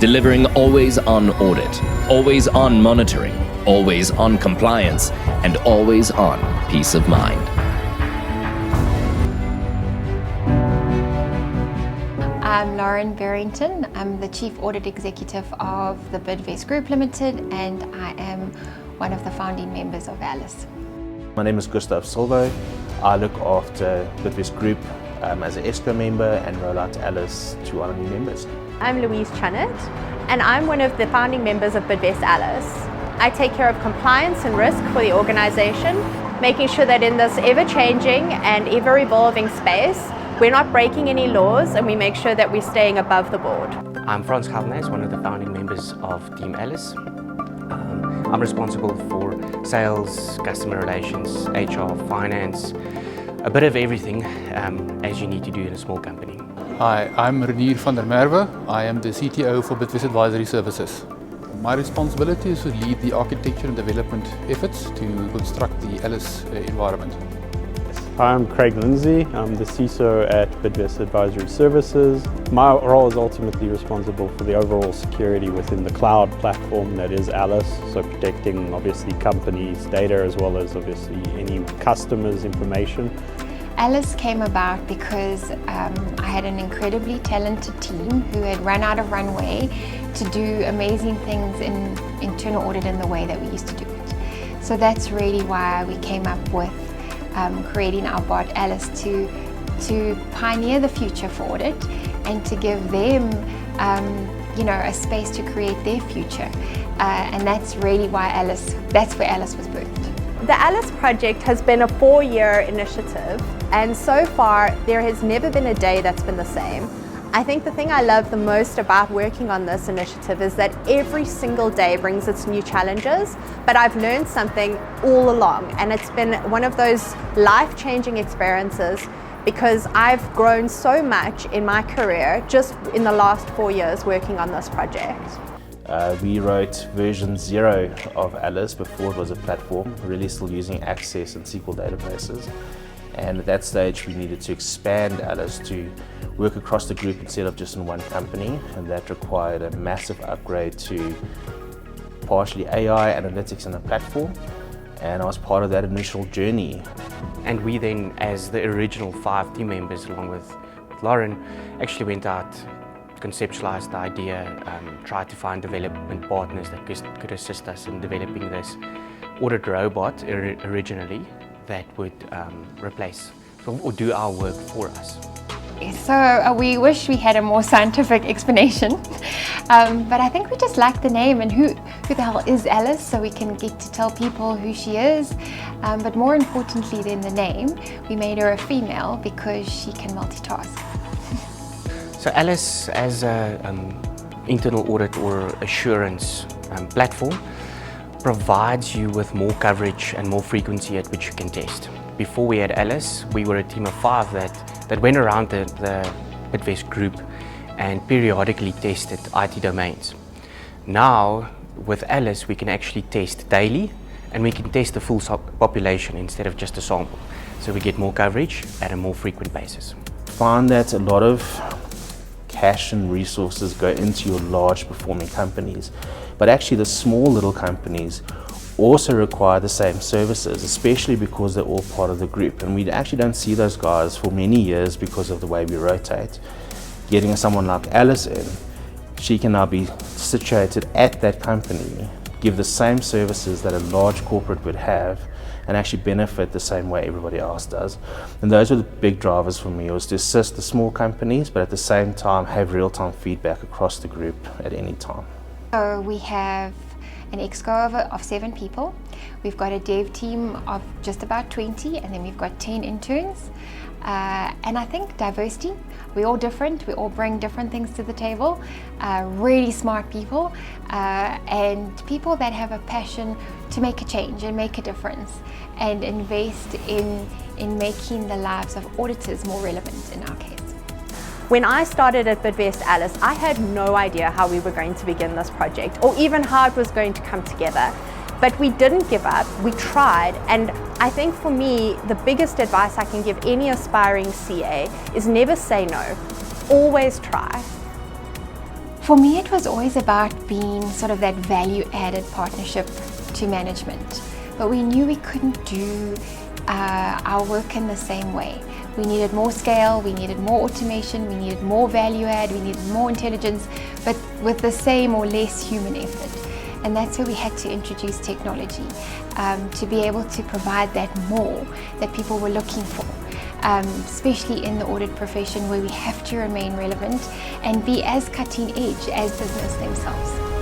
delivering always-on audit, always-on monitoring, always-on compliance, and always-on peace of mind. I'm Lauren Barrington. I'm the Chief Audit Executive of the Bidvest Group Limited, and I am one of the founding members of Alice. My name is Gustav Silvo. I look after Bidvest Group as an ESCO member and roll out Alice to our new members. I'm Louise Chunnett, and I'm one of the founding members of Bidvest Alice. I take care of compliance and risk for the organisation, making sure that in this ever-changing and ever-evolving space, we're not breaking any laws and we make sure that we're staying above the board. I'm Frans Geldenhuys, one of the founding members of Team Alice. I'm responsible for sales, customer relations, HR, finance, a bit of everything as you need to do in a small company. Hi, I'm Renier van der Merwe. I am the CTO for Bidvest Advisory Services. My responsibility is to lead the architecture and development efforts to construct the Alice environment. Hi, I'm Craig Lindsay. I'm the CISO at Bidvest Advisory Services. My role is ultimately responsible for the overall security within the cloud platform that is Alice, so protecting obviously companies' data as well as obviously any customers' information. Alice came about because I had an incredibly talented team who had run out of runway to do amazing things in internal audit in the way that we used to do it. So that's really why we came up with creating our bot Alice to pioneer the future for audit and to give them a space to create their future. And that's really why that's where Alice was birthed. The Alice project has been a 4-year initiative, and so far there has never been a day that's been the same. I think the thing I love the most about working on this initiative is that every single day brings its new challenges, but I've learned something all along, and it's been one of those life-changing experiences because I've grown so much in my career just in the last 4 years working on this project. We wrote version 0 of Alice before it was a platform, really still using Access and SQL databases. And at that stage we needed to expand Alice to work across the group instead of just in one company, and that required a massive upgrade to partially AI, analytics and a platform, and I was part of that initial journey. And we then, as the original 5 team members along with Lauren, actually went out, conceptualized the idea, tried to find development partners that could assist us in developing this audit robot originally that would replace or do our work for us. So we wish we had a more scientific explanation, but I think we just like the name and who the hell is Alice, so we can get to tell people who she is. But more importantly than the name, we made her a female because she can multitask. So Alice, as an internal audit or assurance platform, provides you with more coverage and more frequency at which you can test. Before we had Alice, we were a team of 5 that went around the Bidvest group and periodically tested IT domains. Now, with Alice, we can actually test daily and we can test the full population instead of just a sample. So we get more coverage at a more frequent basis. I find that a lot of cash and resources go into your large performing companies, but actually the small little companies also require the same services, especially because they're all part of the group, and we actually don't see those guys for many years because of the way we rotate. Getting someone like Alice in, she can now be situated at that company, give the same services that a large corporate would have, and actually benefit the same way everybody else does. And those were the big drivers for me, was to assist the small companies, but at the same time have real-time feedback across the group at any time. So we have an exco of 7 people. We've got a dev team of just about 20, and then we've got 10 interns. And I think diversity, we're all different, we all bring different things to the table, really smart people, and people that have a passion to make a change and make a difference and invest in making the lives of auditors more relevant in our case. When I started at Bidvest Alice, I had no idea how we were going to begin this project or even how it was going to come together. But we didn't give up, we tried, and I think for me, the biggest advice I can give any aspiring CA is never say no, always try. For me, it was always about being sort of that value-added partnership to management. But we knew we couldn't do our work in the same way. We needed more scale, we needed more automation, we needed more value add, we needed more intelligence, but with the same or less human effort. And that's where we had to introduce technology to be able to provide that more that people were looking for. Especially in the audit profession, where we have to remain relevant and be as cutting edge as business themselves.